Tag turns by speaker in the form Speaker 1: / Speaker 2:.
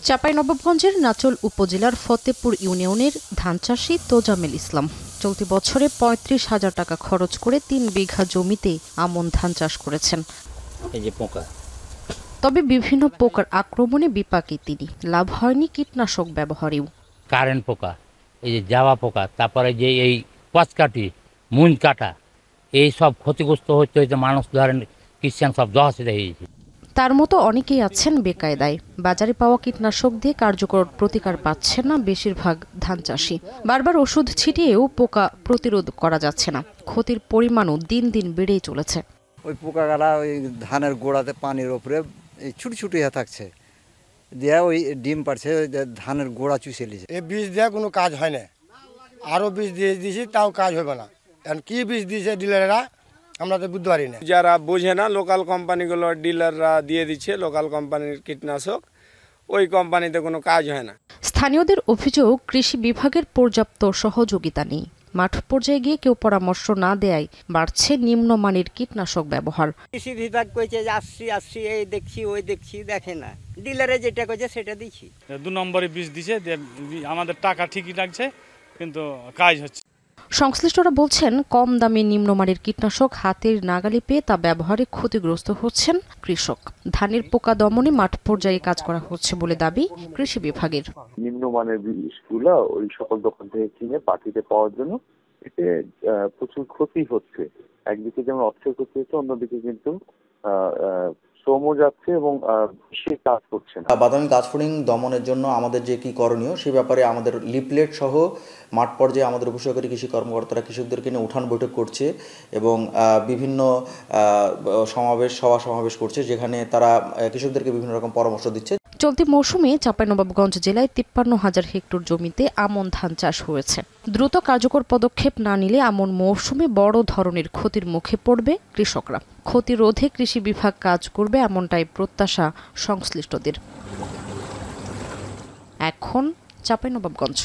Speaker 1: চাঁপাইনবাবগঞ্জের নাচল উপজেলার ফতেপুর ইউনিয়নের ধান চাষী তোজামেল ইসলাম চলতি বছরে ৩৫,০০০ টাকা খরচ করে ৩ বিঘা জমিতে আমন ধান চাষ করেছেন।
Speaker 2: এই যে পোকা,
Speaker 1: তবে বিভিন্ন পোকার আক্রমণে বিপাকে তিনি। লাভ হয়নি কীটনাশক ব্যবহারেও।
Speaker 2: কারেন্ট পোকা, এই যে জাবা পোকা, তারপরে যে এই পচকাটি, মুন কাটা, এই সব ক্ষতিগ্রস্ত হতে মানুষ ধরেন ক্রিশ্চান সব জহাসিদা হয়ে গেছে।
Speaker 1: তার মতো অনেকেই আছেন বেকায়দায়। বাজারে পাওয়া কীটনাশক দিয়ে কার্যকর প্রতিকার পাচ্ছে না বেশিরভাগ ধান চাষি। বারবার ওষুধ ছিটিয়েও পোকা প্রতিরোধ করা যাচ্ছে না। ক্ষতির পরিমাণও দিন দিন বেড়েই চলেছে।
Speaker 3: ওই পোকাগুলা ওই ধানের গোড়াতে পানির ওপরে এই ছুটি ছুটি হয়ে থাকছে, দিয়া ওই ডিম পারছে, ধানের গোড়া চুষে নিয়েছে।
Speaker 4: এই বীজ দেওয়া কোনো কাজ হয় না, আরও বীজ দিয়ে দিয়েছি তাও কাজ হবে না। এখন কী বীজ দিয়েছে ডিলাররা আমরা তো বুঝতে পারি না।
Speaker 5: যারা বোঝে না, লোকাল কোম্পানিগুলো ডিলাররা দিয়ে দিচ্ছে লোকাল কোম্পানির কীটনাশক, ওই কোম্পানিতে কোনো কাজ হয় না।
Speaker 1: স্থানীয়দের অভিযোগ কৃষি বিভাগের পর্যাপ্ত সহযোগিতা নেই। মাঠ পর্যায়ে গিয়ে কেউ পরামর্শ না দেয়ায় বাড়ছে নিম্নমানের কীটনাশক ব্যবহার।
Speaker 6: কৃষি বিভাগ কইছে যে আসছি এই দেখছি ওই দেখছি, দেখে না। ডিলারে যেটা কইছে সেটা দিচ্ছি।
Speaker 7: 2 নম্বরে বীজ দিছে, আমাদের টাকা ঠিকই লাগছে কিন্তু কাজ হচ্ছে।
Speaker 1: সংশ্লিষ্টরা বলছেন কম দামে নিম্নমানের কীটনাশক হাতের নাগালে পেয়ে তা ব্যবহারে ক্ষতিগ্রস্ত হচ্ছেন কৃষক। ধানের পোকা দমনে মাঠ পর্যায়ে কাজ করা হচ্ছে বলে দাবি কৃষি বিভাগের।
Speaker 8: নিম্নমানের বীজগুলো ওই সকল দোকান থেকে কিনে পাঠিয়ে পাওয়ার জন্য এতে প্রচুর ক্ষতি হচ্ছে। একদিকে যেমন অর্থের ক্ষতি হচ্ছে, অন্যদিকে কিন্তু শ্রমও যাচ্ছে এবং সে কাজ করছে না।
Speaker 9: বাদামি গাছফড়িং দমনের জন্য আমাদের যে কি করণীয় সে ব্যাপারে আমাদের লিফলেট সহ মাঠ পর্যায়ে আমাদের উপসহকারী কৃষি কর্মকর্তারা কৃষকদেরকে নিয়ে উঠান বৈঠক করছে এবং বিভিন্ন সভা সমাবেশ করছে, যেখানে তারা কৃষকদেরকে বিভিন্ন রকম পরামর্শ দিচ্ছে।
Speaker 1: চলতি মৌসুমে চাঁপাইনবাবগঞ্জ জেলায় ৫৩,০০০ হেক্টর জমিতে আমন ধান চাষ হয়েছে। দ্রুত কার্যকর পদক্ষেপ না নিলে আমন মৌসুমে বড় ধরনের ক্ষতির মুখে পড়বে কৃষকরা। ক্ষতি রোধে কৃষি বিভাগ কাজ করবে এমনটাই প্রত্যাশা সংশ্লিষ্টদের। এখন চাঁপাইনবাবগঞ্জ।